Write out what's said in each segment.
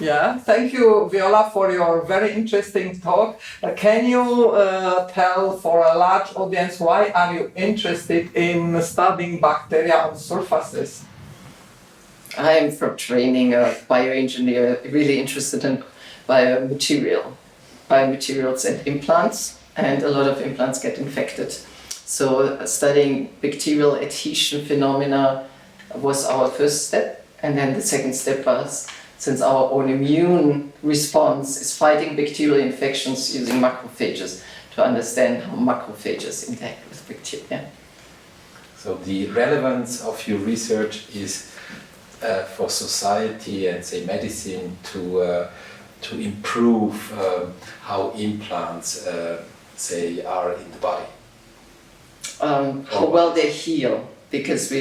Yeah, thank you, Viola, for your very interesting talk. Can you tell for a large audience why are you interested in studying bacteria on surfaces? I'm from training a bioengineer, really interested in biomaterials and implants, and a lot of implants get infected. So studying bacterial adhesion phenomena was our first step, and then the second step was, since our own immune response is fighting bacterial infections using macrophages, to understand how macrophages interact with bacteria. So the relevance of your research is for society and say medicine to improve how implants say are in the body. How well they heal, because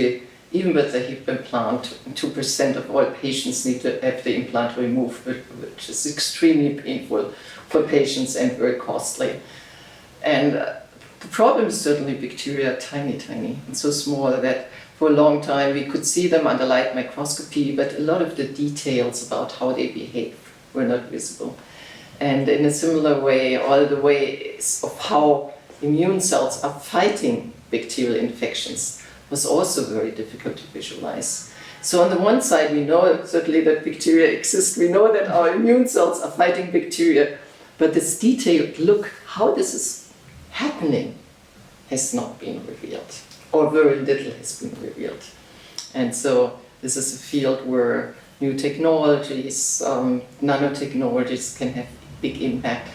even with the hip implant, 2% of all patients need to have the implant removed, which is extremely painful for patients and very costly. And the problem is certainly bacteria are tiny, and so small that for a long time we could see them under light microscopy, but a lot of the details about how they behave were not visible. And in a similar way, all the ways of how immune cells are fighting bacterial infections was also very difficult to visualize. So on the one side, we know certainly that bacteria exist, we know that our immune cells are fighting bacteria, but this detailed look, how this is happening, has not been revealed, or very little has been revealed. And so this is a field where new technologies, nanotechnologies can have big impact.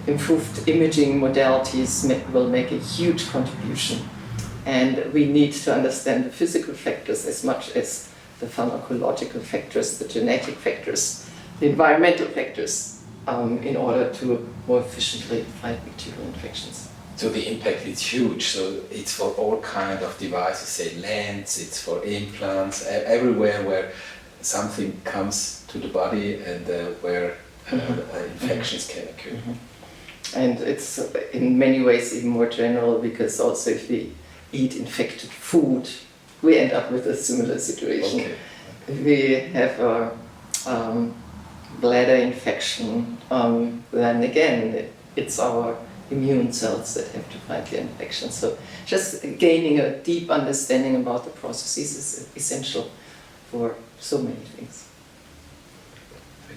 Improved imaging modalities will make a huge contribution. And we need to understand the physical factors as much as the pharmacological factors, the genetic factors, the environmental factors, in order to more efficiently fight bacterial infections. So the impact is huge. So it's for all kind of devices, say lens, it's for implants, everywhere where something comes to the body and where infections can occur. And it's in many ways even more general, because also if we eat infected food, we end up with a similar situation. Okay. If we have a bladder infection, then again it's our immune cells that have to fight the infection. So just gaining a deep understanding about the processes is essential for so many things.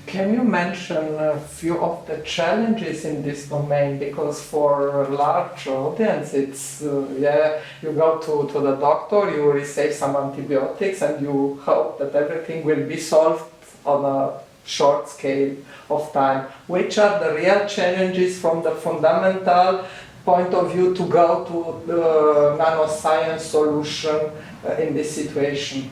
Can you mention a few of the challenges in this domain? Because for a large audience, it's, you go to the doctor, you receive some antibiotics, and you hope that everything will be solved on a short scale of time. Which are the real challenges from the fundamental point of view to go to the nanoscience solution in this situation?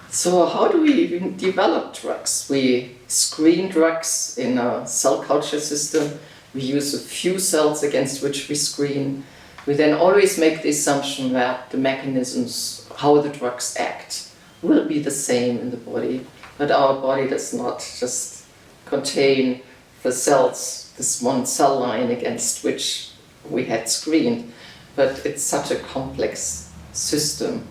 So how do we even develop drugs? We screen drugs in a cell culture system. We use a few cells against which we screen. We then always make the assumption that the mechanisms, how the drugs act, will be the same in the body. But our body does not just contain the cells, this one cell line against which we had screened. But it's such a complex system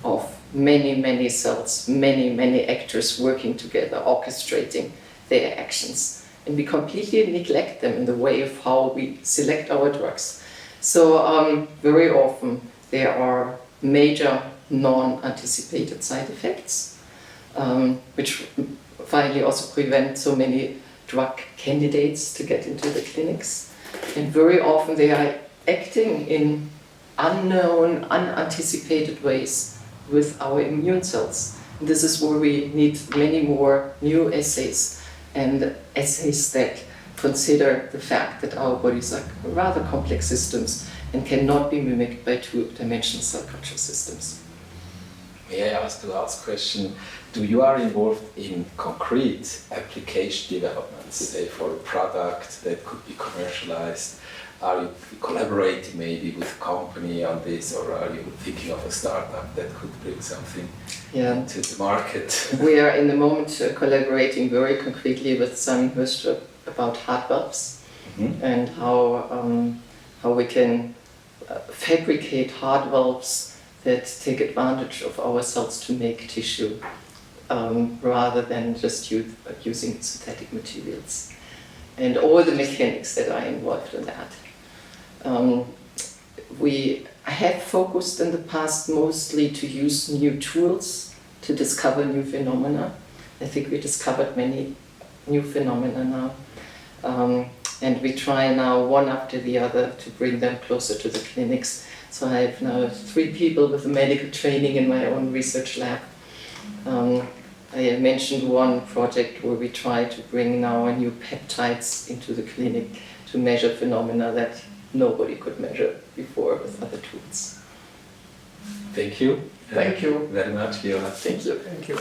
of many cells, many actors working together, orchestrating their actions. And we completely neglect them in the way of how we select our drugs. So very often there are major non-anticipated side effects, which finally also prevent so many drug candidates to get into the clinics. And very often they are acting in unknown, unanticipated ways with our immune cells. And this is where we need many more new assays, and assays that consider the fact that our bodies are rather complex systems and cannot be mimicked by two-dimensional cell culture systems. May I ask the last question? Do you are involved in concrete application developments, say for a product that could be commercialized? Are you collaborating maybe with a company on this, or are you thinking of a startup that could bring something to the market? We are in the moment collaborating very concretely with Simon Hirschler about heart valves and how we can fabricate heart valves that take advantage of our cells to make tissue rather than just using synthetic materials. And all the mechanics that are involved in that. We have focused in the past mostly to use new tools to discover new phenomena. I think we discovered many new phenomena now. And we try now one after the other to bring them closer to the clinics. So I have now 3 people with a medical training in my own research lab. I mentioned one project where we try to bring now new peptides into the clinic to measure phenomena that nobody could measure before with other tools. Thank you. Thank you very much, Viola. Thank you. Thank you.